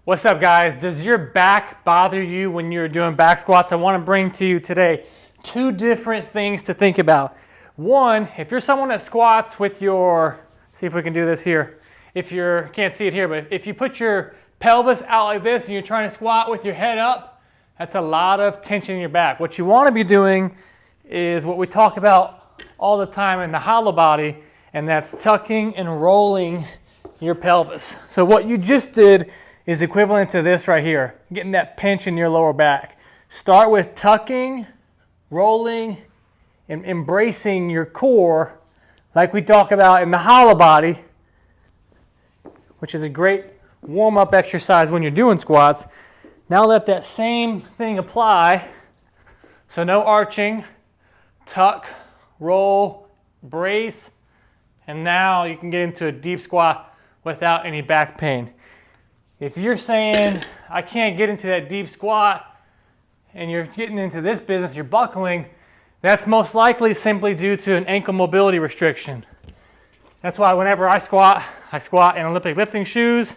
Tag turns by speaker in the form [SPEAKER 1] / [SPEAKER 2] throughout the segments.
[SPEAKER 1] What's up, guys? Does your back bother you when you're doing back squats? I want to bring to you today two different things to think about. One, if you're someone that squats with your, see if we can do this here. If you're, can't see it here, but if you put your pelvis out like this and you're trying to squat with your head up, that's a lot of tension in your back. What you want to be doing is what we talk about all the time in the hollow body, and that's tucking and rolling your pelvis. So what you just did is equivalent to this right here, getting that pinch in your lower back. Start with tucking, rolling, and embracing your core like we talk about in the hollow body, which is a great warm-up exercise when you're doing squats. Now let that same thing apply. So no arching, tuck, roll, brace, and now you can get into a deep squat without any back pain. If you're saying, I can't get into that deep squat, and you're getting into this business, you're buckling, that's most likely simply due to an ankle mobility restriction. That's why whenever I squat in Olympic lifting shoes.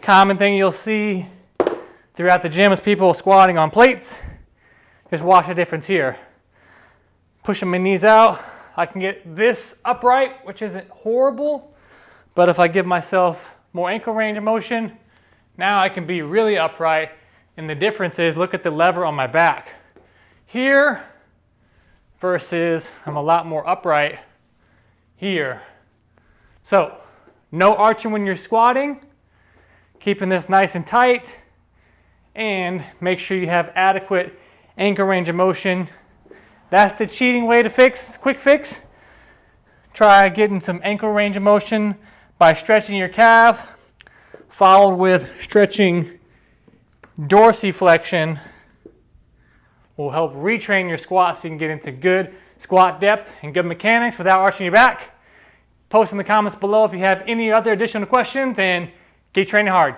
[SPEAKER 1] Common thing you'll see throughout the gym is people squatting on plates. Just watch the difference here. Pushing my knees out, I can get this upright, which isn't horrible, but if I give myself more ankle range of motion, now I can be really upright, and the difference is, look at the lever on my back. Here versus I'm a lot more upright here. So, no arching when you're squatting, keeping this nice and tight, and make sure you have adequate ankle range of motion. That's the cheating way to fix, quick fix. Try getting some ankle range of motion by stretching your calf, followed with stretching dorsiflexion. Will help retrain your squat so you can get into good squat depth and good mechanics without arching your back. Post in the comments below if you have any other additional questions, and keep training hard.